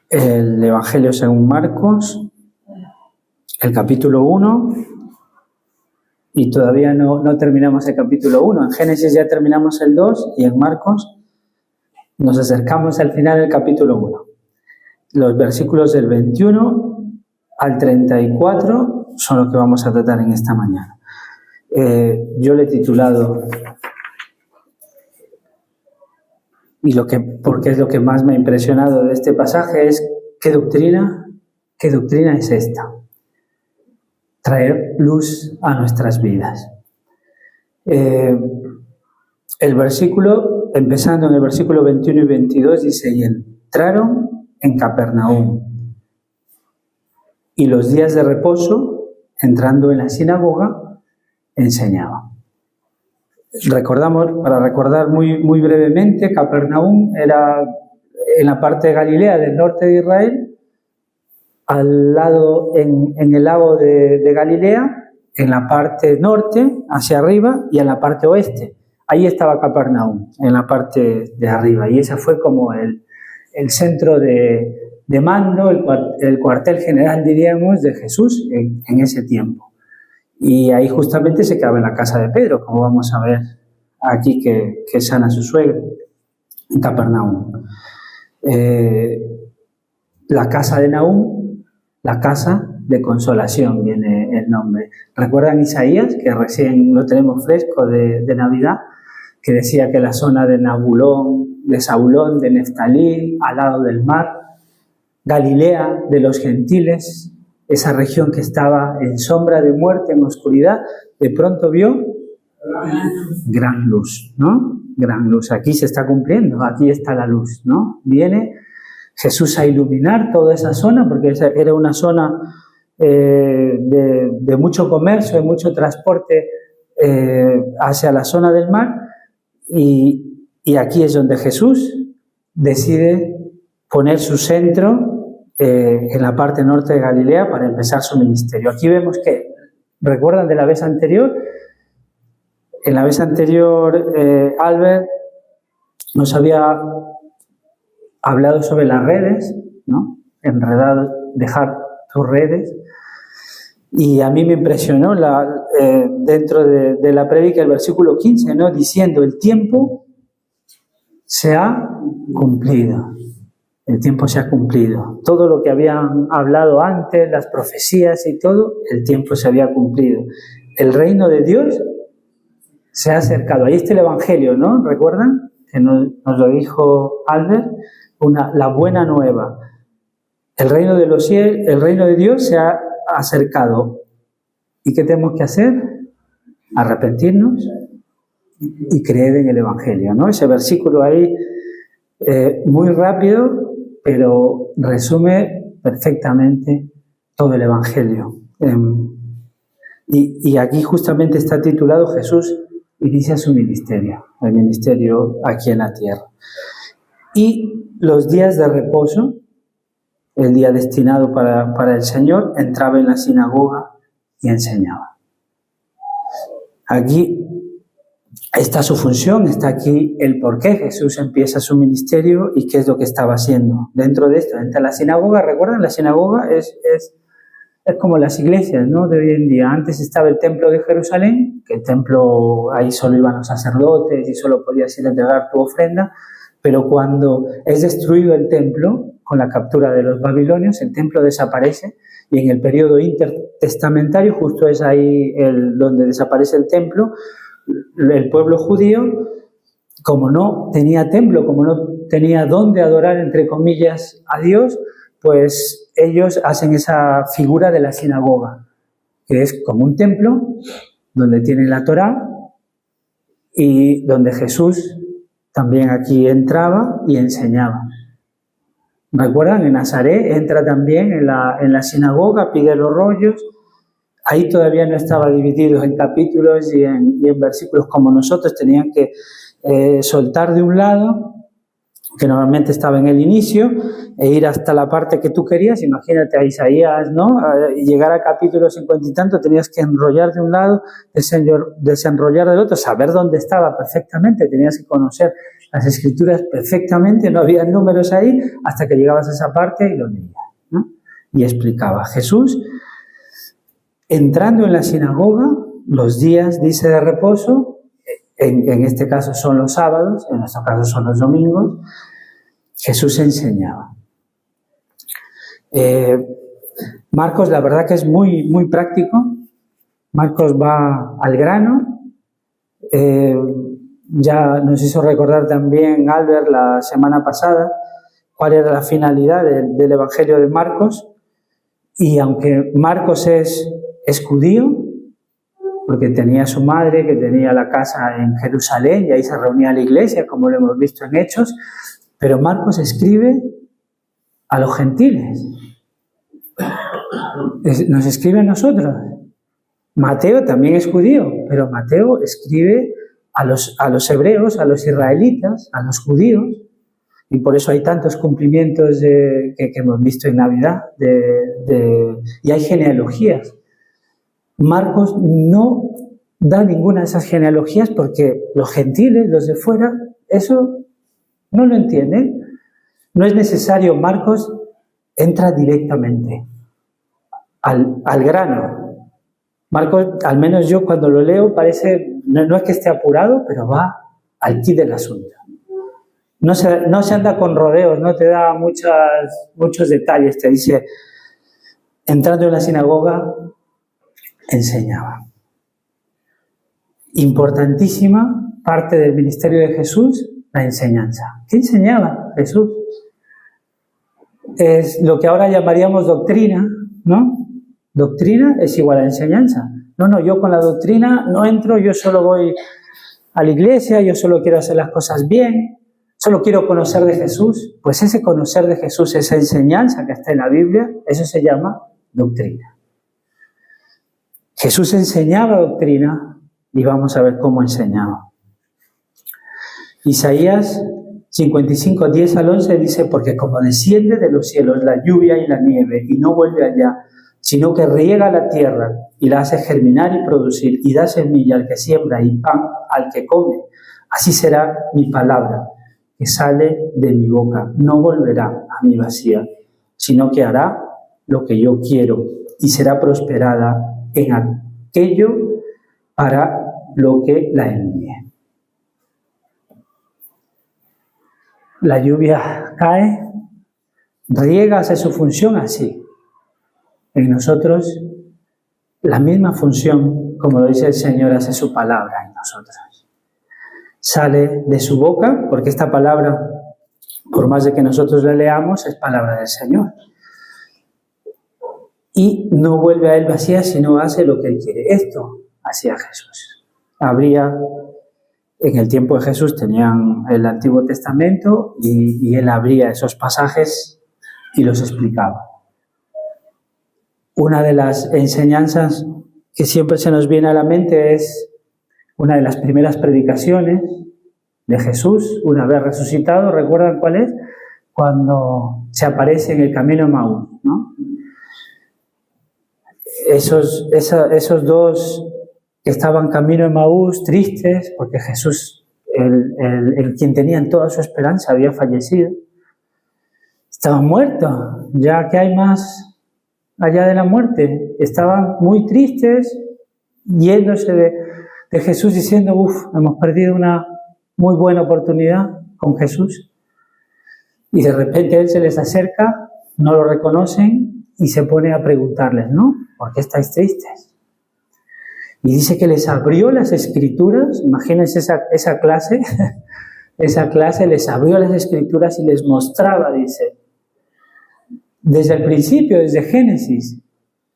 el Evangelio según Marcos, el capítulo 1, y todavía no terminamos el capítulo 1. En Génesis ya terminamos el 2 y en Marcos nos acercamos al final del capítulo 1. Los versículos del 21 al 34 son los que vamos a tratar en esta mañana. Yo le he titulado, porque es lo que más me ha impresionado de este pasaje, es ¿qué doctrina es esta? Traer luz a nuestras vidas. El versículo, empezando en el versículo 21 y 22, dice: y entraron en Capernaum, y los días de reposo, entrando en la sinagoga, enseñaba. Para recordar muy brevemente, Capernaum era en la parte de Galilea, del norte de Israel, al lado, en el lago de Galilea, en la parte norte, hacia arriba, y en la parte oeste. Ahí estaba Capernaum, en la parte de arriba, y ese fue como el centro de mando, el cuartel general, diríamos, de Jesús en ese tiempo. Y ahí justamente se quedaba en la casa de Pedro, como vamos a ver aquí que sana a su suegro, en Capernaum. La casa de Nahum, la casa de consolación, viene el nombre. ¿Recuerdan Isaías, que recién lo tenemos fresco de Navidad, que decía que la zona de Zabulón, de Neftalí, al lado del mar, Galilea de los gentiles, esa región que estaba en sombra de muerte, en oscuridad, de pronto vio gran luz, ¿no? Gran luz. Aquí se está cumpliendo, aquí está la luz, ¿no? Viene Jesús a iluminar toda esa zona, porque esa era una zona de mucho comercio, de mucho transporte hacia la zona del mar, y aquí es donde Jesús decide poner su centro en la parte norte de Galilea para empezar su ministerio. Aquí vemos que, ¿recuerdan de la vez anterior? En la vez anterior, Albert nos había hablado sobre las redes, ¿no? Enredado, dejar tus redes. Y a mí me impresionó dentro de la prédica el versículo 15, ¿no? Diciendo: el tiempo se ha cumplido. El tiempo se ha cumplido. Todo lo que habían hablado antes, las profecías y todo, el tiempo se había cumplido. El reino de Dios se ha acercado. Ahí está el Evangelio, ¿no? ¿Recuerdan? Que nos lo dijo Albert, la buena nueva. El reino de los cielos, el reino de Dios se ha acercado. ¿Y qué tenemos que hacer? Arrepentirnos y creer en el Evangelio, ¿no? Ese versículo ahí, muy rápido, pero resume perfectamente todo el Evangelio. Y aquí justamente está titulado: Jesús inicia su ministerio, el ministerio aquí en la tierra. Y los días de reposo, el día destinado para el Señor, entraba en la sinagoga y enseñaba. Aquí está su función, está aquí el por qué Jesús empieza su ministerio y qué es lo que estaba haciendo. Dentro de esto, entra la sinagoga. ¿Recuerdan? La sinagoga es como las iglesias, ¿no?, de hoy en día. Antes estaba el templo de Jerusalén, que el templo, ahí solo iban los sacerdotes y solo podías ir a entregar tu ofrenda, pero cuando es destruido el templo, con la captura de los babilonios, el templo desaparece, y en el periodo intertestamentario, justo es ahí donde desaparece el templo, el pueblo judío, como no tenía templo, como no tenía dónde adorar, entre comillas, a Dios, pues ellos hacen esa figura de la sinagoga, que es como un templo donde tienen la Torá y donde Jesús también aquí entraba y enseñaba. ¿Recuerdan? En Nazaret entra también en la sinagoga, pide los rollos. Ahí todavía no estaba dividido en capítulos y en versículos como nosotros. Tenían que soltar de un lado que normalmente estaba en el inicio, e ir hasta la parte que tú querías. Imagínate a Isaías, ¿no? Llegar al capítulo 50 y tanto, tenías que enrollar de un lado, desenrollar del otro, saber dónde estaba perfectamente, tenías que conocer las escrituras perfectamente, no había números ahí, hasta que llegabas a esa parte y lo leías, ¿no? Y explicaba. Jesús, entrando en la sinagoga, los días, dice, de reposo, en este caso son los sábados, en nuestro caso son los domingos, Jesús enseñaba. Marcos, la verdad que es muy, muy práctico. Marcos va al grano. Ya nos hizo recordar también Albert la semana pasada cuál era la finalidad del Evangelio de Marcos. Y aunque Marcos es judío, porque tenía a su madre, que tenía la casa en Jerusalén, y ahí se reunía la iglesia, como lo hemos visto en Hechos, pero Marcos escribe a los gentiles. Nos escribe a nosotros. Mateo también es judío, pero Mateo escribe a los hebreos, a los israelitas, a los judíos, y por eso hay tantos cumplimientos que hemos visto en Navidad, y hay genealogías. Marcos no da ninguna de esas genealogías porque los gentiles, los de fuera, eso no lo entienden. No es necesario. Marcos entra directamente al grano. Marcos, al menos yo cuando lo leo, parece, no es que esté apurado, pero va al quid del asunto. No se anda con rodeos, no te da muchos detalles. Te dice, entrando en la sinagoga, enseñaba. Importantísima parte del ministerio de Jesús, la enseñanza. ¿Qué enseñaba Jesús? Es lo que ahora llamaríamos doctrina, ¿no? Doctrina es igual a enseñanza. No, yo con la doctrina no entro, yo solo voy a la iglesia, yo solo quiero hacer las cosas bien, solo quiero conocer de Jesús. Pues ese conocer de Jesús, esa enseñanza que está en la Biblia, eso se llama doctrina. Jesús enseñaba doctrina y vamos a ver cómo enseñaba. Isaías 55, 10 al 11 dice, porque como desciende de los cielos la lluvia y la nieve y no vuelve allá, sino que riega la tierra y la hace germinar y producir y da semilla al que siembra y pan al que come, así será mi palabra que sale de mi boca. No volverá a mí vacía, sino que hará lo que yo quiero y será prosperada en aquello para lo que la envíe. La lluvia cae, riega, hace su función así. En nosotros, la misma función, como lo dice el Señor, hace su palabra en nosotros. Sale de su boca, porque esta palabra, por más de que nosotros la leamos, es palabra del Señor. Y no vuelve a él vacía, sino hace lo que él quiere. Esto hacía Jesús. En el tiempo de Jesús tenían el Antiguo Testamento y él abría esos pasajes y los explicaba. Una de las enseñanzas que siempre se nos viene a la mente es una de las primeras predicaciones de Jesús, una vez resucitado. ¿Recuerdan cuál es? Cuando se aparece en el camino de Maús, ¿no? Esos dos que estaban camino de Maús, tristes, porque Jesús, el quien tenían toda su esperanza, había fallecido. Estaban muertos, ya que hay más allá de la muerte. Estaban muy tristes, yéndose de Jesús, diciendo, hemos perdido una muy buena oportunidad con Jesús. Y de repente Él se les acerca, no lo reconocen y se pone a preguntarles, ¿no? ¿Por qué estáis tristes? Y dice que les abrió las Escrituras. Imagínense esa clase. Esa clase les abrió las Escrituras y les mostraba, dice, desde el principio, desde Génesis,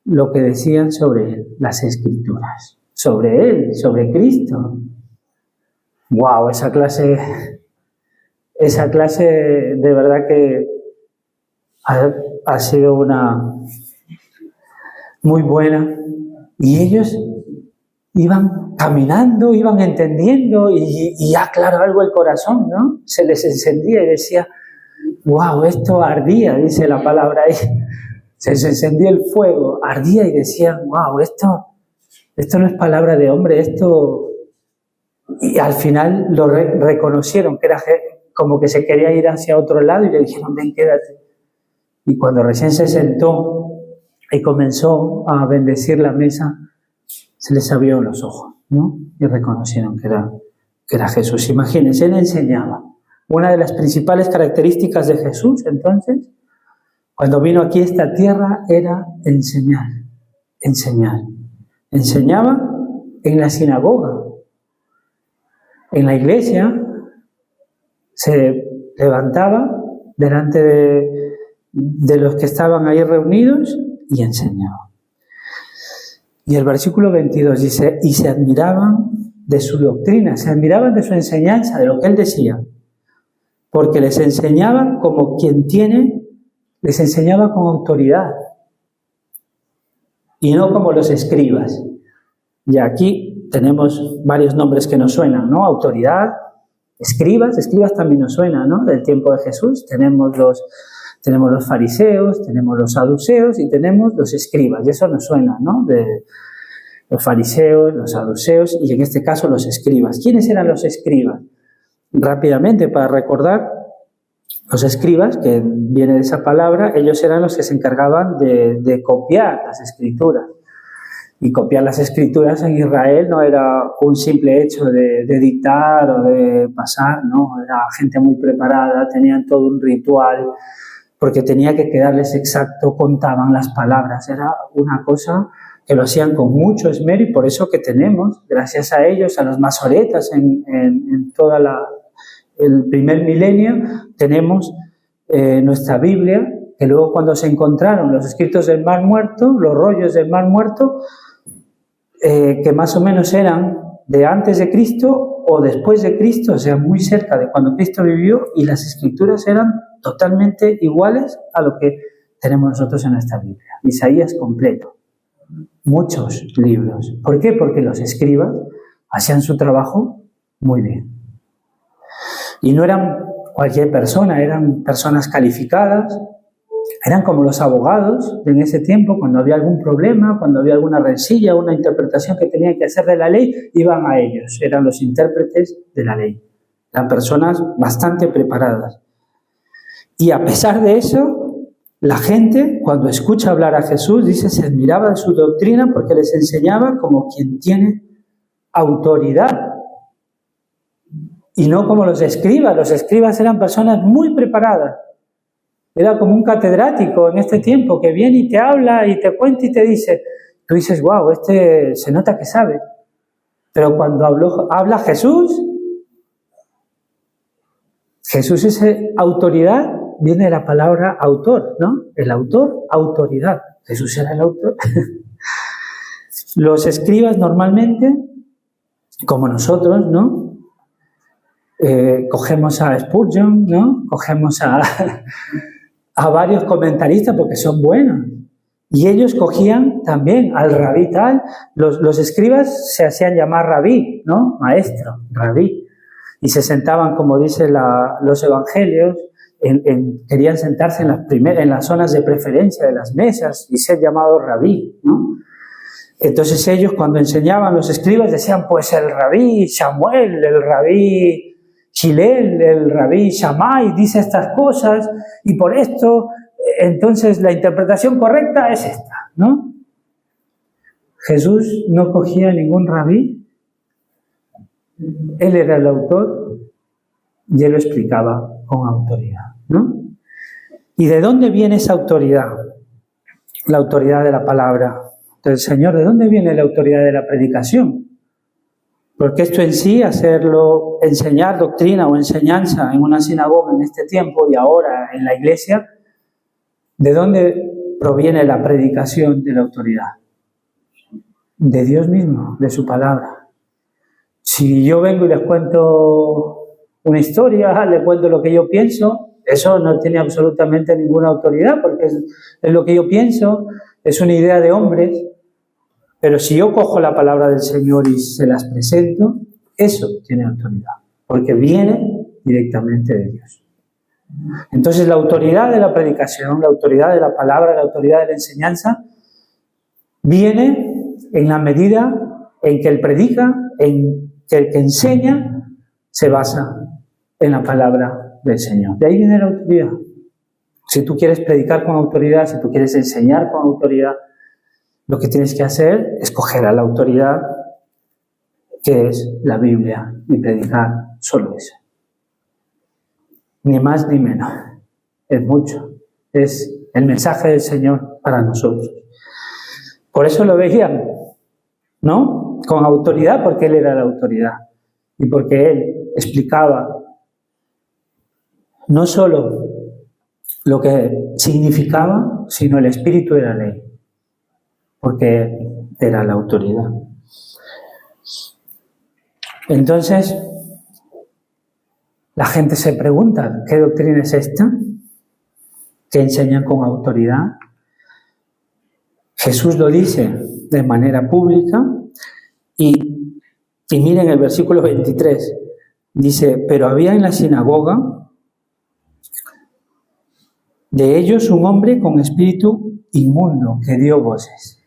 lo que decían sobre Él, las Escrituras. Sobre Él, sobre Cristo. ¡Wow! Esa clase de verdad que ha sido una muy buena. Y ellos iban caminando, iban entendiendo y ya, claro, algo el corazón, ¿no? Se les encendía y decía, wow, esto ardía, dice la palabra ahí. Se encendió el fuego, ardía y decían, wow, esto no es palabra de hombre, esto... Y al final lo reconocieron, que era como que se quería ir hacia otro lado y le dijeron, ven, quédate. Y cuando recién se sentó y comenzó a bendecir la mesa, se les abrió los ojos, ¿no? Y reconocieron que era Jesús. Imagínense, él enseñaba. Una de las principales características de Jesús, entonces, cuando vino aquí a esta tierra, era enseñar. Enseñaba en la sinagoga. En la iglesia se levantaba delante de los que estaban ahí reunidos y enseñaba. Y el versículo 22 dice, y se admiraban de su doctrina, se admiraban de su enseñanza, de lo que él decía, porque les enseñaba como quien les enseñaba con autoridad, y no como los escribas. Y aquí tenemos varios nombres que nos suenan, ¿no? Autoridad, escribas también nos suenan, ¿no? Del tiempo de Jesús. Tenemos los fariseos, tenemos los saduceos y tenemos los escribas. Y eso nos suena, ¿no? De los fariseos, los saduceos y en este caso los escribas. ¿Quiénes eran los escribas? Rápidamente, para recordar, los escribas, que viene de esa palabra, ellos eran los que se encargaban de copiar las escrituras. Y copiar las escrituras en Israel no era un simple hecho de dictar o de pasar, no, era gente muy preparada, tenían todo un ritual, porque tenía que quedarles exacto, contaban las palabras, era una cosa que lo hacían con mucho esmero y por eso que tenemos, gracias a ellos, a los masoretas en todo el primer milenio, tenemos nuestra Biblia, que luego cuando se encontraron los escritos del Mar Muerto, los rollos del Mar Muerto, que más o menos eran de antes de Cristo o después de Cristo, o sea, muy cerca de cuando Cristo vivió, y las escrituras eran totalmente iguales a lo que tenemos nosotros en nuestra Biblia. Isaías completo, muchos libros. ¿Por qué? Porque los escribas hacían su trabajo muy bien. Y no eran cualquier persona, eran personas calificadas, eran como los abogados en ese tiempo, cuando había algún problema, cuando había alguna rencilla, una interpretación que tenían que hacer de la ley, iban a ellos, eran los intérpretes de la ley. Eran personas bastante preparadas. Y a pesar de eso, la gente, cuando escucha hablar a Jesús, dice, se admiraba de su doctrina porque les enseñaba como quien tiene autoridad. Y no como los escribas. Los escribas eran personas muy preparadas. Era como un catedrático en este tiempo que viene y te habla y te cuenta y te dice, tú dices, wow, este se nota que sabe. Pero cuando habla Jesús es autoridad, viene de la palabra autor, ¿no? El autor, autoridad. Jesús era el autor. Los escribas normalmente, como nosotros, ¿no? Cogemos a Spurgeon, ¿no? Cogemos a varios comentaristas porque son buenos. Y ellos cogían también al rabí tal. Los escribas se hacían llamar rabí, ¿no? Maestro, rabí. Y se sentaban, como dicen los evangelios, querían sentarse en las zonas de preferencia de las mesas y ser llamados rabí, ¿no? Entonces ellos cuando enseñaban, los escribas decían, pues el rabí Samuel, el rabí Hillel, el rabí Shammai dice estas cosas y por esto, entonces la interpretación correcta es esta, ¿no? Jesús no cogía ningún rabí, él era el autor y él lo explicaba con autoridad, ¿no? ¿Y de dónde viene esa autoridad? La autoridad de la palabra del Señor. ¿De dónde viene la autoridad de la predicación? Porque esto en sí, enseñar doctrina o enseñanza en una sinagoga en este tiempo y ahora en la iglesia, ¿de dónde proviene la predicación de la autoridad? De Dios mismo, de su palabra. Si yo vengo y les cuento una historia, les cuento lo que yo pienso, eso no tiene absolutamente ninguna autoridad porque es lo que yo pienso, es una idea de hombres. Pero si yo cojo la palabra del Señor y se las presento, eso tiene autoridad, porque viene directamente de Dios. Entonces la autoridad de la predicación, la autoridad de la palabra, la autoridad de la enseñanza viene en la medida en que el predica, en que el que enseña se basa en la palabra del Señor. De ahí viene la autoridad. Si tú quieres predicar con autoridad, si tú quieres enseñar con autoridad, lo que tienes que hacer es coger a la autoridad que es la Biblia y predicar solo eso. Ni más ni menos. Es mucho. Es el mensaje del Señor para nosotros. Por eso lo veían, ¿no? Con autoridad, porque Él era la autoridad. Y porque Él explicaba no solo lo que significaba, sino el espíritu de la ley. Porque Él era la autoridad. Entonces, la gente se pregunta, ¿qué doctrina es esta? Que enseñan con autoridad. Jesús lo dice de manera pública y miren el versículo 23. Dice, pero había en la sinagoga de ellos un hombre con espíritu inmundo que dio voces.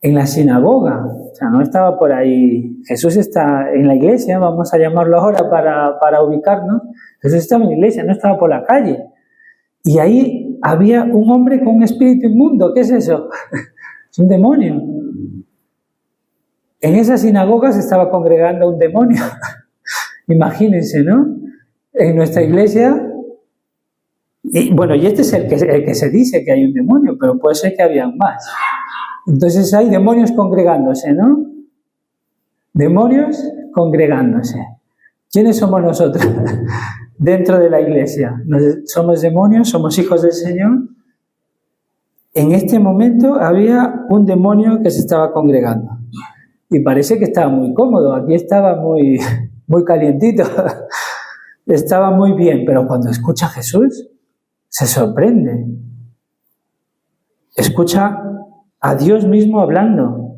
En la sinagoga, o sea, no estaba por ahí. Jesús está en la iglesia, vamos a llamarlo ahora para ubicarnos. Jesús estaba en la iglesia, no estaba por la calle. Y ahí había un hombre con un espíritu inmundo. ¿Qué es eso? Es un demonio. En esa sinagoga se estaba congregando un demonio. Imagínense, ¿no? En nuestra iglesia. Y bueno, y este es el que se dice que hay un demonio, pero puede ser que había más. Entonces hay demonios congregándose, ¿no? Demonios congregándose. ¿Quiénes somos nosotros dentro de la iglesia? ¿Somos demonios? ¿Somos hijos del Señor? En este momento había un demonio que se estaba congregando. Y parece que estaba muy cómodo. Aquí estaba muy calientito. Estaba muy bien. Pero cuando escucha a Jesús, se sorprende. Escucha a Dios mismo hablando.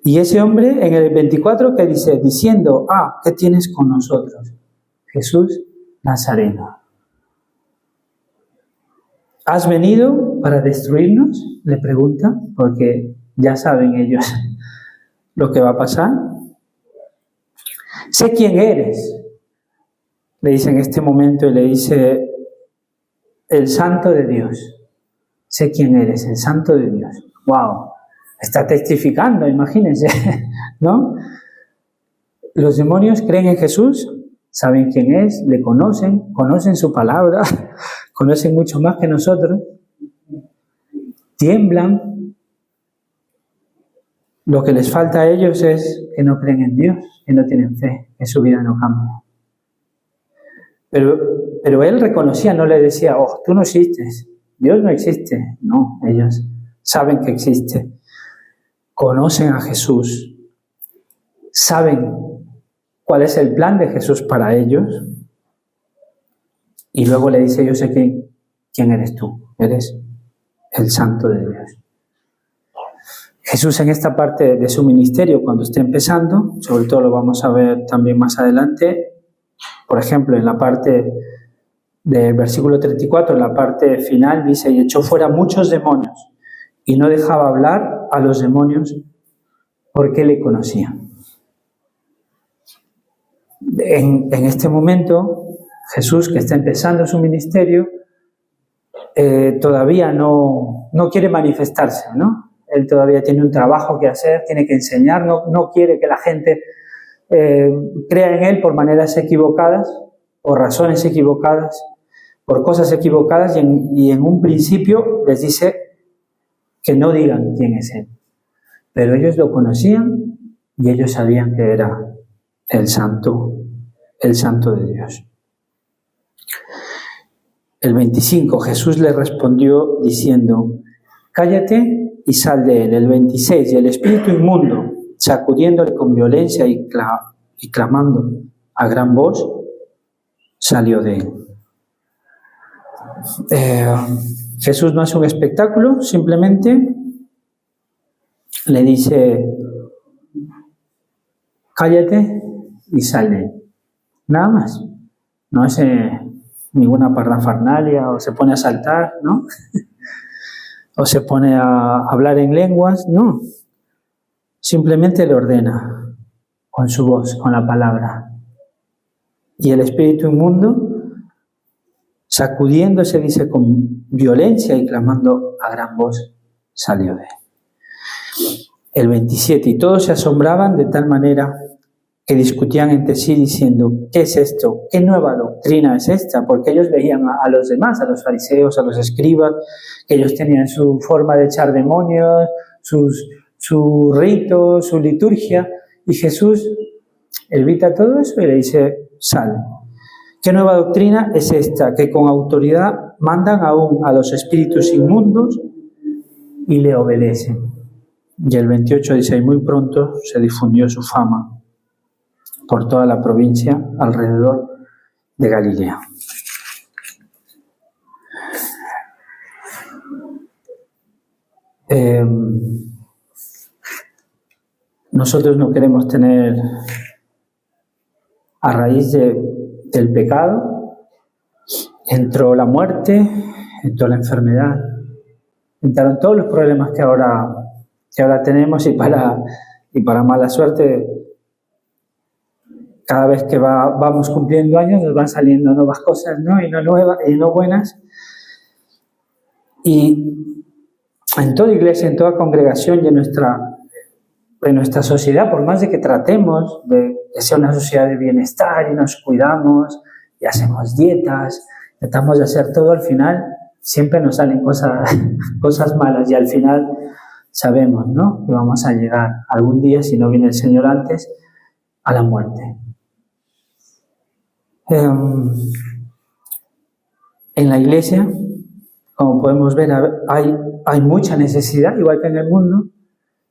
Y ese hombre en el 24 que dice, diciendo, ¿qué tienes con nosotros? Jesús Nazareno. ¿Has venido para destruirnos? Le pregunta, porque ya saben ellos lo que va a pasar. Sé quién eres, le dice en este momento, y le dice, el Santo de Dios. Sé quién eres, el Santo de Dios. ¡Wow! Está testificando, imagínense, ¿no? Los demonios creen en Jesús, saben quién es, le conocen su palabra, conocen mucho más que nosotros, tiemblan. Lo que les falta a ellos es que no creen en Dios, que no tienen fe, que su vida no cambia. Pero él reconocía, no le decía, tú no existes. Dios no existe. No, ellos saben que existe. Conocen a Jesús. Saben cuál es el plan de Jesús para ellos. Y luego le dice, yo sé quién eres tú. Eres el Santo de Dios. Jesús en esta parte de su ministerio, cuando esté empezando, sobre todo lo vamos a ver también más adelante, por ejemplo, en la parte del versículo 34, en la parte final, dice, y echó fuera muchos demonios, y no dejaba hablar a los demonios porque le conocían. En este momento, Jesús, que está empezando su ministerio, todavía no quiere manifestarse, ¿no? Él todavía tiene un trabajo que hacer, tiene que enseñar, no quiere que la gente crea en él por maneras equivocadas, por razones equivocadas, por cosas equivocadas, y en un principio les dice que no digan quién es él. Pero ellos lo conocían y ellos sabían que era el Santo de Dios. El 25, Jesús le respondió diciendo, cállate y sal de él. El 26, y el espíritu inmundo, sacudiéndole con violencia y clamando a gran voz, salió de él. Jesús no hace un espectáculo, simplemente le dice, cállate y sal de él. Nada más. No hace ninguna pardafarnalia, o se pone a saltar, ¿no? O se pone a hablar en lenguas, no. Simplemente le ordena con su voz, con la palabra. Y el espíritu inmundo, sacudiéndose, dice, con violencia y clamando a gran voz, salió de él. El 27, y todos se asombraban de tal manera que discutían entre sí diciendo, ¿qué es esto? ¿Qué nueva doctrina es esta? Porque ellos veían a los demás, a los fariseos, a los escribas, que ellos tenían su forma de echar demonios, su rito, su liturgia, y Jesús evita todo eso y le dice, sal. ¿Qué nueva doctrina es esta? Que con autoridad mandan aún a los espíritus inmundos y le obedecen. Y el 28 dice, y muy pronto se difundió su fama por toda la provincia alrededor de Galilea. Nosotros no queremos tener, a raíz del pecado, entró la muerte, entró la enfermedad, entraron todos los problemas que ahora tenemos, y para mala suerte, cada vez que vamos cumpliendo años nos van saliendo nuevas cosas, ¿no? Y no nuevas y no buenas. Y en toda iglesia, en toda congregación y en nuestra sociedad, por más de que tratemos de que sea una sociedad de bienestar y nos cuidamos y hacemos dietas, tratamos de hacer todo, al final siempre nos salen cosas malas, y al final sabemos, ¿no?, que vamos a llegar algún día, si no viene el Señor antes, a la muerte. En la iglesia, como podemos ver, hay mucha necesidad, igual que en el mundo,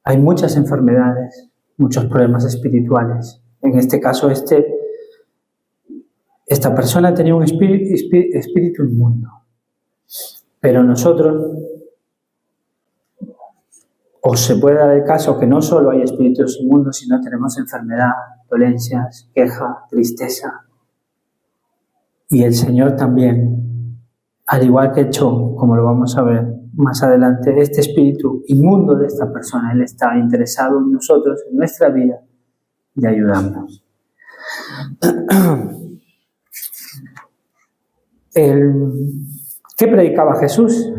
hay muchas enfermedades, muchos problemas espirituales. En este caso, esta persona tenía un espíritu inmundo. Pero nosotros, o se puede dar el caso que no solo hay espíritus inmundos, sino tenemos enfermedad, dolencias, queja, tristeza. Y el Señor también, al igual que echó, como lo vamos a ver más adelante, este espíritu inmundo de esta persona, Él está interesado en nosotros, en nuestra vida, y ayudarnos. ¿Qué predicaba Jesús?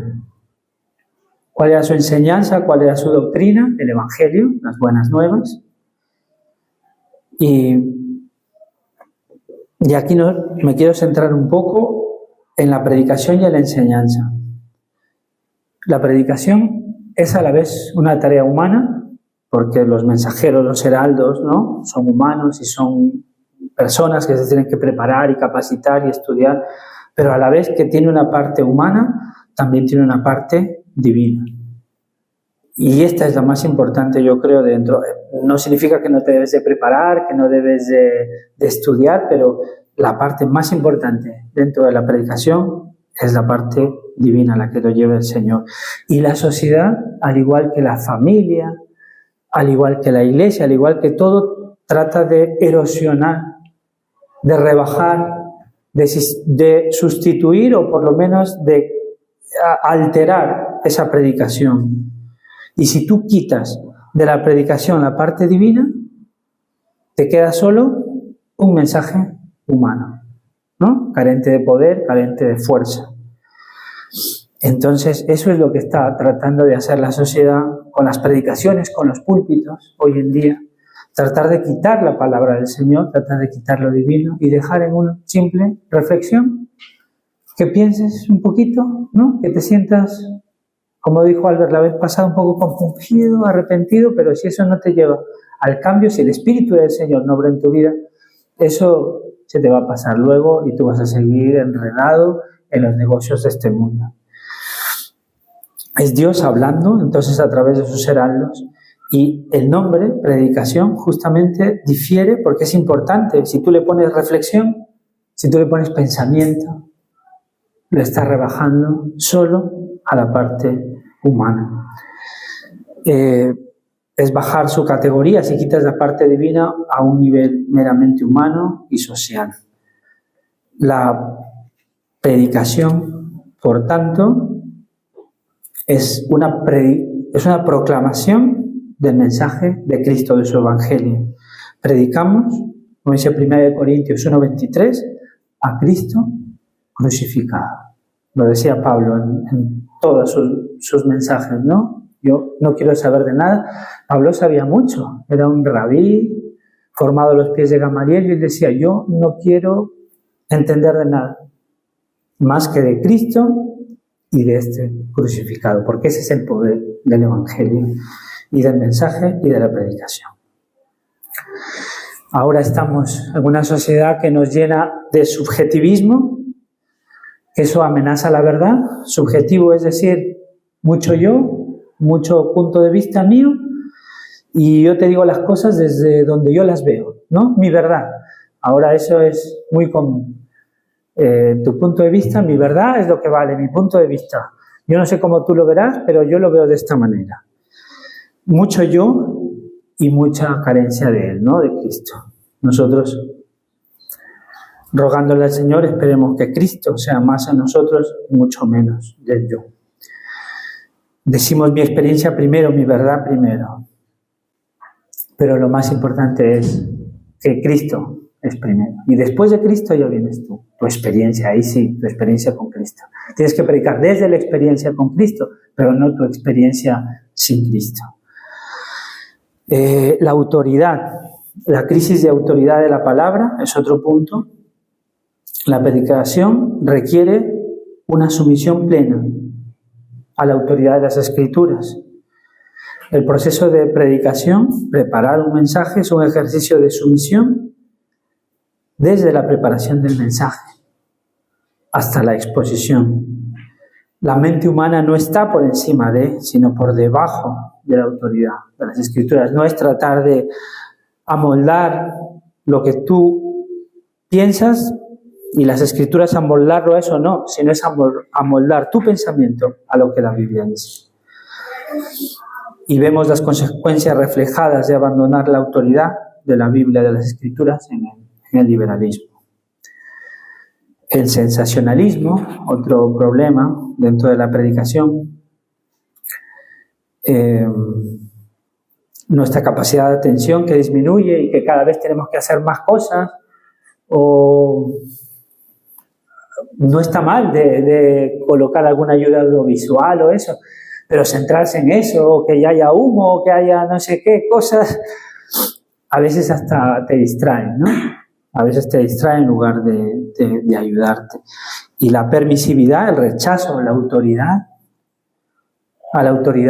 ¿Cuál era su enseñanza? ¿Cuál era su doctrina? El Evangelio, las buenas nuevas. Y aquí me quiero centrar un poco en la predicación y en la enseñanza. La predicación es a la vez una tarea humana, porque los mensajeros, los heraldos, ¿no?, son humanos y son personas que se tienen que preparar y capacitar y estudiar, pero a la vez que tiene una parte humana, también tiene una parte divina. Y esta es la más importante, yo creo, dentro. No significa que no te debes de preparar, que no debes de estudiar, pero la parte más importante dentro de la predicación es la parte divina, la que lo lleva el Señor. Y la sociedad, al igual que la familia, al igual que la iglesia, al igual que todo, trata de erosionar, de rebajar, de sustituir, o por lo menos de alterar esa predicación. Y si tú quitas de la predicación la parte divina, te queda solo un mensaje humano, ¿no?, carente de poder, carente de fuerza. Entonces, eso es lo que está tratando de hacer la sociedad con las predicaciones, con los púlpitos hoy en día. Tratar de quitar la palabra del Señor, tratar de quitar lo divino y dejar en una simple reflexión, que pienses un poquito, ¿no?, que te sientas, como dijo Albert la vez pasada, un poco compungido, arrepentido, pero si eso no te lleva al cambio, si el Espíritu del Señor no obra en tu vida, eso se te va a pasar luego y tú vas a seguir enredado en los negocios de este mundo. Es Dios hablando, entonces, a través de sus heraldos, y el nombre, predicación, justamente difiere porque es importante. Si tú le pones reflexión, si tú le pones pensamiento, lo estás rebajando solo a la parte humana. Es bajar su categoría si quitas la parte divina a un nivel meramente humano y social. La predicación, por tanto, es una proclamación del mensaje de Cristo, de su Evangelio. Predicamos, como dice 1 Corintios 1:23, a Cristo crucificado. Lo decía Pablo en todos sus mensajes, ¿no? Yo no quiero saber de nada. Pablo sabía mucho, era un rabí formado a los pies de Gamaliel, y él decía, yo no quiero entender de nada más que de Cristo y de este crucificado, porque ese es el poder del Evangelio y del mensaje y de la predicación. Ahora estamos en una sociedad que nos llena de subjetivismo. Eso amenaza la verdad. Subjetivo es decir, mucho yo, mucho punto de vista mío, y yo te digo las cosas desde donde yo las veo, ¿no? Mi verdad. Ahora eso es muy común. Tu punto de vista, mi verdad es lo que vale, mi punto de vista. Yo no sé cómo tú lo verás, pero yo lo veo de esta manera. Mucho yo y mucha carencia de Él, ¿no? De Cristo. Nosotros, rogándole al Señor, esperemos que Cristo sea más en nosotros, mucho menos del yo. Decimos mi experiencia primero, mi verdad primero. Pero lo más importante es que Cristo es primero. Y después de Cristo ya vienes tú. Tu experiencia, ahí sí, tu experiencia con Cristo. Tienes que predicar desde la experiencia con Cristo, pero no tu experiencia sin Cristo. La autoridad, la crisis de autoridad de la palabra es otro punto. La predicación requiere una sumisión plena a la autoridad de las Escrituras. El proceso de predicación, preparar un mensaje, es un ejercicio de sumisión desde la preparación del mensaje hasta la exposición. La mente humana no está por encima de, sino por debajo de la autoridad de las Escrituras. No es tratar de amoldar lo que tú piensas y las Escrituras amoldarlo a eso, no, sino es amoldar tu pensamiento a lo que la Biblia dice. Y vemos las consecuencias reflejadas de abandonar la autoridad de la Biblia, de las Escrituras, en el liberalismo. El sensacionalismo, otro problema dentro de la predicación. Nuestra capacidad de atención que disminuye y que cada vez tenemos que hacer más cosas, o no está mal de colocar alguna ayuda audiovisual o eso, pero centrarse en eso, o que ya haya humo, o que haya no sé qué cosas, a veces hasta te distraen, ¿no? A veces te distraen en lugar de ayudarte. Y la permisividad, el rechazo a la autoridad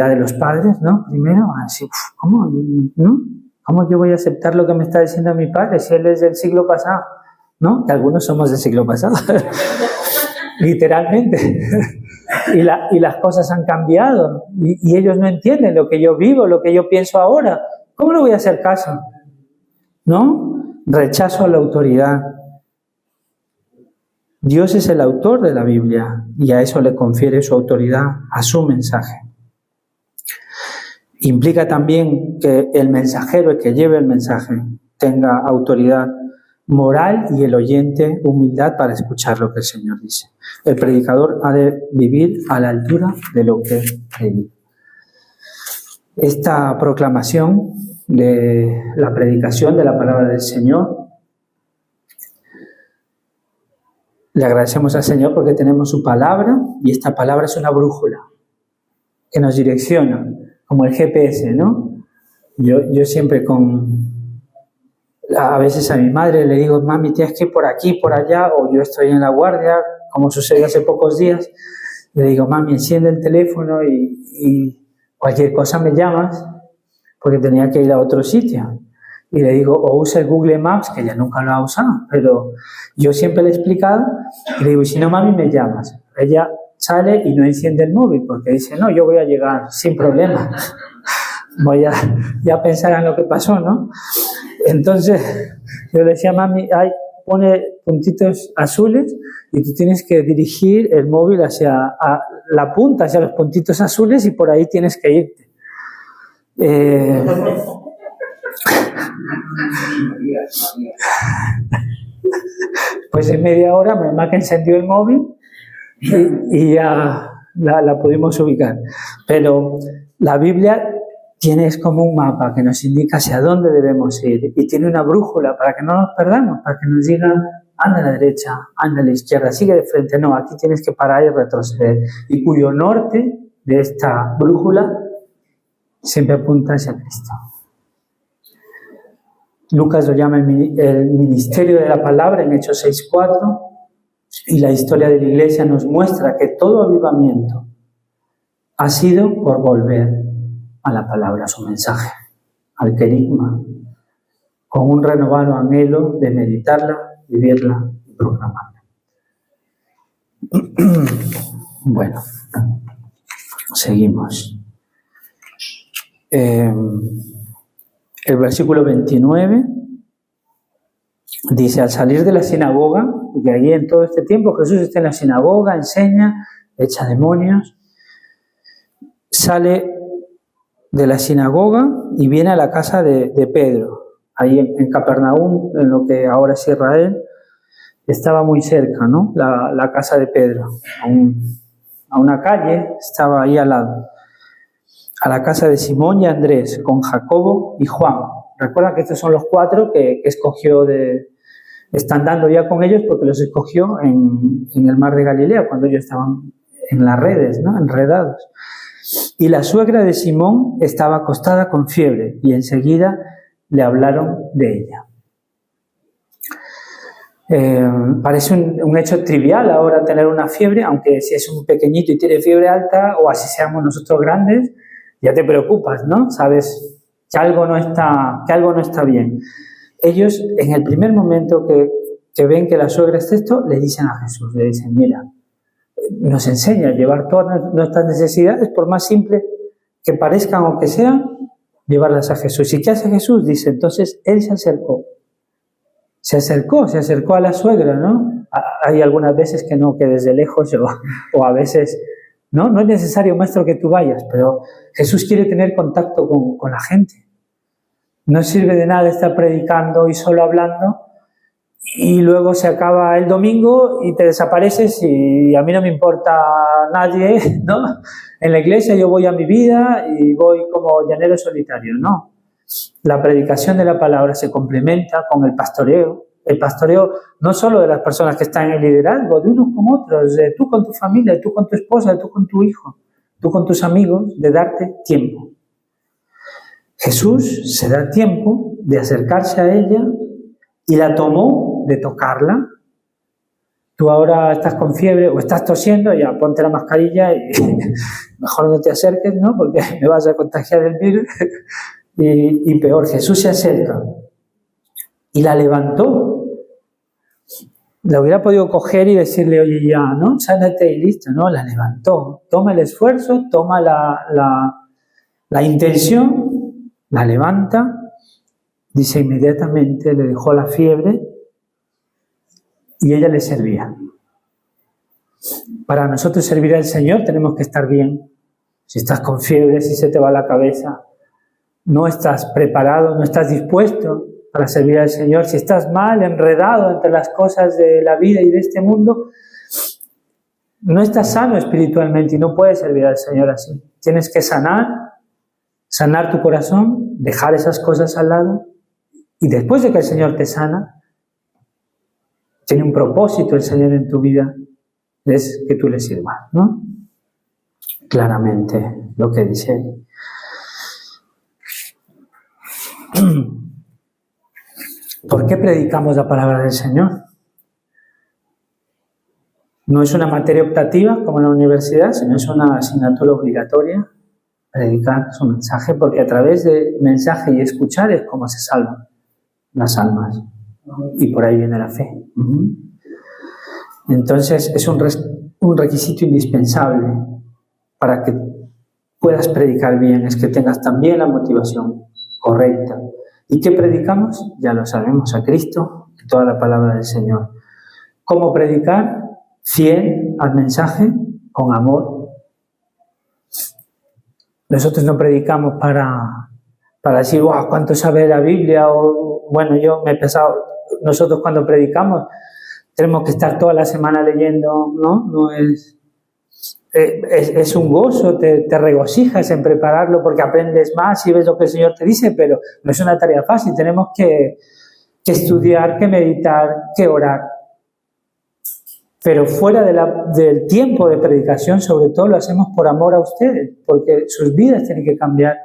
de los padres, ¿no? Primero, así, ¿cómo? ¿No? ¿Cómo yo voy a aceptar lo que me está diciendo mi padre si él es del siglo pasado? ¿No? Que algunos somos del siglo pasado. Literalmente. Y las cosas han cambiado. Y ellos no entienden lo que yo vivo, lo que yo pienso ahora. ¿Cómo no voy a hacer caso? ¿No? Rechazo a la autoridad. Dios es el autor de la Biblia y a eso le confiere su autoridad, a su mensaje. Implica también que el mensajero, el que lleve el mensaje, tenga autoridad moral y el oyente humildad para escuchar lo que el Señor dice. El predicador ha de vivir a la altura de lo que predica. Esta proclamación de la predicación de la palabra del Señor, le agradecemos al Señor porque tenemos su palabra y esta palabra es una brújula que nos direcciona, como el GPS, ¿no? Yo siempre a veces a mi madre le digo, mami, tienes que ir por aquí, por allá, o yo estoy en la guardia, como sucedió hace pocos días, le digo, mami, enciende el teléfono y cualquier cosa me llamas, porque tenía que ir a otro sitio. Y le digo, o usa el Google Maps, que ella nunca lo ha usado, pero yo siempre le he explicado, y le digo, y si no, mami, me llamas. Ella sale y no enciende el móvil, porque dice, no, yo voy a llegar sin problema. Voy a ya pensar en lo que pasó, ¿no? Entonces, yo le decía, mami, pone puntitos azules y tú tienes que dirigir el móvil hacia la punta, hacia los puntitos azules y por ahí tienes que irte. Pues en media hora mi mamá que encendió el móvil y ya la pudimos ubicar. Pero la Biblia tiene como un mapa que nos indica hacia dónde debemos ir y tiene una brújula para que no nos perdamos, para que nos digan anda a la derecha, anda a la izquierda, sigue de frente, no, aquí tienes que parar y retroceder, y cuyo norte de esta brújula siempre apunta hacia Cristo. Lucas lo llama el ministerio de la palabra en Hechos 6:4, y la historia de la Iglesia nos muestra que todo avivamiento ha sido por volver a la palabra, a su mensaje, al querigma, con un renovado anhelo de meditarla, vivirla y proclamarla. Bueno, seguimos. El versículo 29 dice, al salir de la sinagoga, porque allí en todo este tiempo Jesús está en la sinagoga, enseña, echa demonios, sale de la sinagoga y viene a la casa de Pedro, ahí en Capernaum, en lo que ahora es Israel. Estaba muy cerca, ¿no? La casa de Pedro, a una calle, estaba ahí al lado. A la casa de Simón y Andrés, con Jacobo y Juan. Recuerda que estos son los 4 que escogió están dando ya con ellos porque los escogió en el mar de Galilea, cuando ellos estaban en las redes, ¿no? Enredados. Y la suegra de Simón estaba acostada con fiebre y enseguida le hablaron de ella. Parece un hecho trivial ahora tener una fiebre, aunque si es un pequeñito y tiene fiebre alta, o así seamos nosotros grandes, ya te preocupas, ¿no? Sabes que algo no está bien. Ellos, en el primer momento que ven que la suegra es esto, le dicen a Jesús, le dicen, mira, nos enseña a llevar todas nuestras necesidades, por más simple que parezcan o que sean, llevarlas a Jesús. ¿Y qué hace Jesús? Dice, entonces él se acercó a la suegra, ¿no? Hay algunas veces que no, que desde lejos o a veces, ¿no? No es necesario, maestro, que tú vayas, pero Jesús quiere tener contacto con la gente. No sirve de nada estar predicando y solo hablando y luego se acaba el domingo y te desapareces y a mí no me importa nadie, ¿no? En la iglesia yo voy a mi vida y voy como llanero solitario, ¿no? La predicación de la palabra se complementa con el pastoreo. El pastoreo no solo de las personas que están en el liderazgo, de unos con otros, de tú con tu familia, tú con tu esposa, tú con tu hijo, tú con tus amigos, de darte tiempo. Jesús se da tiempo de acercarse a ella y la tomó de tocarla. Tú ahora estás con fiebre o estás tosiendo, ya ponte la mascarilla y mejor no te acerques, ¿no? Porque me vas a contagiar el virus. Y peor, Jesús se acerca y la levantó. La hubiera podido coger y decirle, oye, ya, ¿no? Sánate y listo, ¿no? La levantó. Toma el esfuerzo, toma la intención, la levanta, dice inmediatamente, le dejó la fiebre y ella le servía. Para nosotros servir al Señor tenemos que estar bien. Si estás con fiebre, si se te va la cabeza, no estás preparado, no estás dispuesto para servir al Señor, si estás mal, enredado entre las cosas de la vida y de este mundo, no estás sano espiritualmente y no puedes servir al Señor así. Tienes que sanar tu corazón, dejar esas cosas al lado y después de que el Señor te sana, tiene un propósito el Señor en tu vida, es que tú le sirvas, ¿no? Claramente lo que dice ahí. ¿Por qué predicamos la palabra del Señor? No es una materia optativa como en la universidad, sino es una asignatura obligatoria predicar su mensaje, porque a través del mensaje y escuchar es como se salvan las almas. Y por ahí viene la fe. Entonces es un requisito indispensable para que puedas predicar bien, es que tengas también la motivación correcta. ¿Y qué predicamos? Ya lo sabemos, a Cristo y toda la palabra del Señor. ¿Cómo predicar? Fiel al mensaje, con amor. Nosotros no predicamos para decir, wow, ¿cuánto sabe la Biblia? O, bueno, yo me he pensado, nosotros cuando predicamos tenemos que estar toda la semana leyendo, ¿no? No es un gozo, te regocijas en prepararlo porque aprendes más y ves lo que el Señor te dice, pero no es una tarea fácil, tenemos que estudiar, que meditar, que orar. Pero fuera del tiempo de predicación, sobre todo lo hacemos por amor a ustedes, porque sus vidas tienen que cambiar,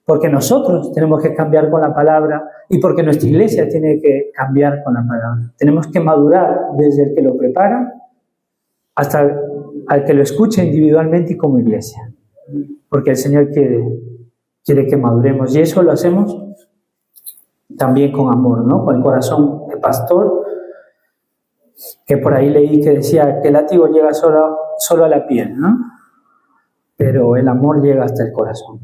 porque nosotros tenemos que cambiar con la palabra y porque nuestra iglesia tiene que cambiar con la palabra. Tenemos que madurar desde el que lo prepara hasta al que lo escucha individualmente y como iglesia, porque el Señor quiere que maduremos y eso lo hacemos también con amor, ¿no? Con el corazón de pastor, que por ahí leí que decía que el látigo llega solo a la piel, ¿no? Pero el amor llega hasta el corazón.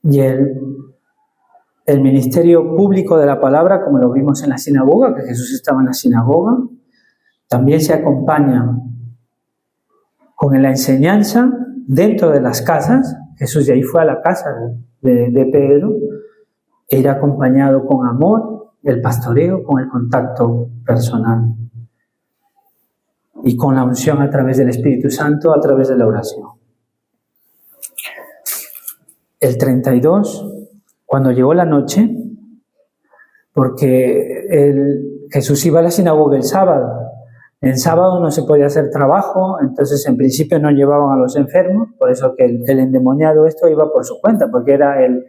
Y el ministerio público de la palabra, como lo vimos en la sinagoga, que Jesús estaba en la sinagoga, también se acompaña con la enseñanza dentro de las casas. Jesús de ahí fue a la casa de Pedro, e ir acompañado con amor, el pastoreo, con el contacto personal y con la unción a través del Espíritu Santo, a través de la oración. El 32, cuando llegó la noche, porque Jesús iba a la sinagoga el sábado. En sábado no se podía hacer trabajo, entonces en principio no llevaban a los enfermos, por eso que el endemoniado esto iba por su cuenta, porque era el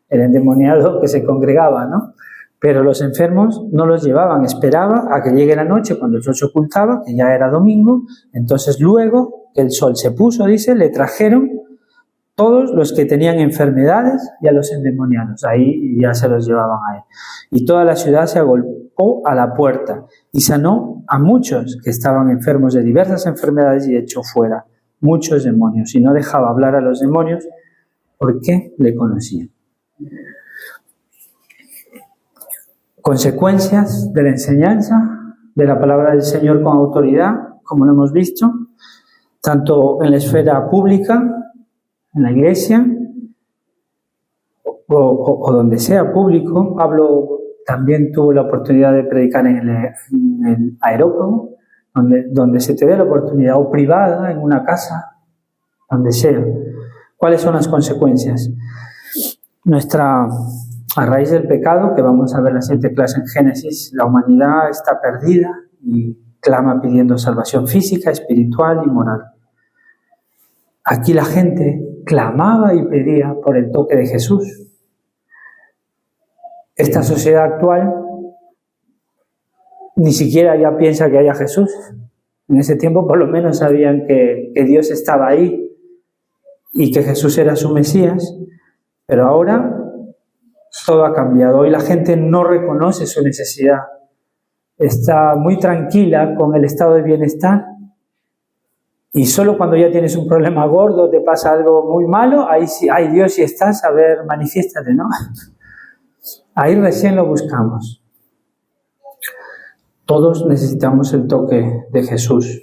endemoniado que se congregaba, ¿no? Pero los enfermos no los llevaban, esperaba a que llegue la noche cuando el sol se ocultaba, que ya era domingo, entonces luego que el sol se puso, dice, le trajeron todos los que tenían enfermedades y a los endemoniados, ahí ya se los llevaban a él. Y toda la ciudad se agolpó a la puerta y sanó a muchos que estaban enfermos de diversas enfermedades y echó fuera muchos demonios. Y no dejaba hablar a los demonios porque le conocían. Consecuencias de la enseñanza de la palabra del Señor con autoridad, como lo hemos visto, tanto en la esfera pública, en la iglesia, o donde sea público. Pablo también tuvo la oportunidad de predicar en el aerópago, donde se te dé la oportunidad, o privada, en una casa, donde sea. ¿Cuáles son las consecuencias? A raíz del pecado, que vamos a ver la siguiente clase en Génesis, la humanidad está perdida y clama pidiendo salvación física, espiritual y moral. Aquí la gente clamaba y pedía por el toque de Jesús. Esta sociedad actual ni siquiera ya piensa que haya Jesús. En ese tiempo por lo menos sabían que Dios estaba ahí y que Jesús era su Mesías, pero ahora todo ha cambiado. Hoy la gente no reconoce su necesidad. Está muy tranquila con el estado de bienestar y solo cuando ya tienes un problema gordo, te pasa algo muy malo, ahí sí, ay Dios, si estás, a ver, manifiéstate, ¿no? Ahí recién lo buscamos. Todos necesitamos el toque de Jesús.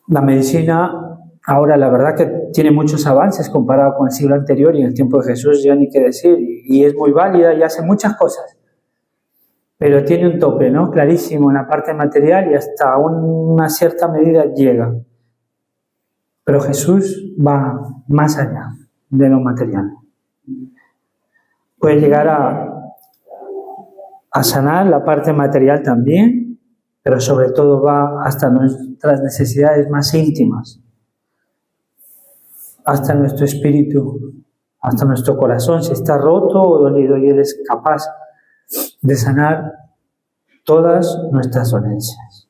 La medicina ahora, la verdad que tiene muchos avances comparado con el siglo anterior, y en el tiempo de Jesús ya ni qué decir, y es muy válida y hace muchas cosas. Pero tiene un tope, ¿no? Clarísimo en la parte material y hasta una cierta medida llega. Pero Jesús va más allá de lo material. Puede llegar a sanar la parte material también, pero sobre todo va hasta nuestras necesidades más íntimas, hasta nuestro espíritu, hasta nuestro corazón, si está roto o dolido, y Él es capaz de sanar todas nuestras dolencias.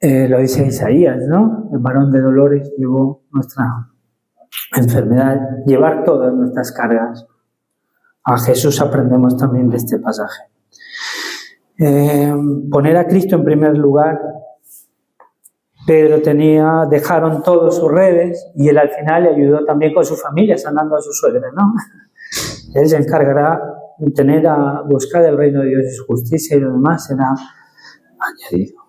Lo dice Isaías, ¿no? El varón de dolores llevó nuestra enfermedad, llevar todas nuestras cargas. A Jesús aprendemos también de este pasaje. Poner a Cristo en primer lugar. Pedro dejaron todas sus redes y él al final le ayudó también con su familia, sanando a su suegra, ¿no? Él se encargará de buscar el reino de Dios y su justicia, y lo demás será añadido.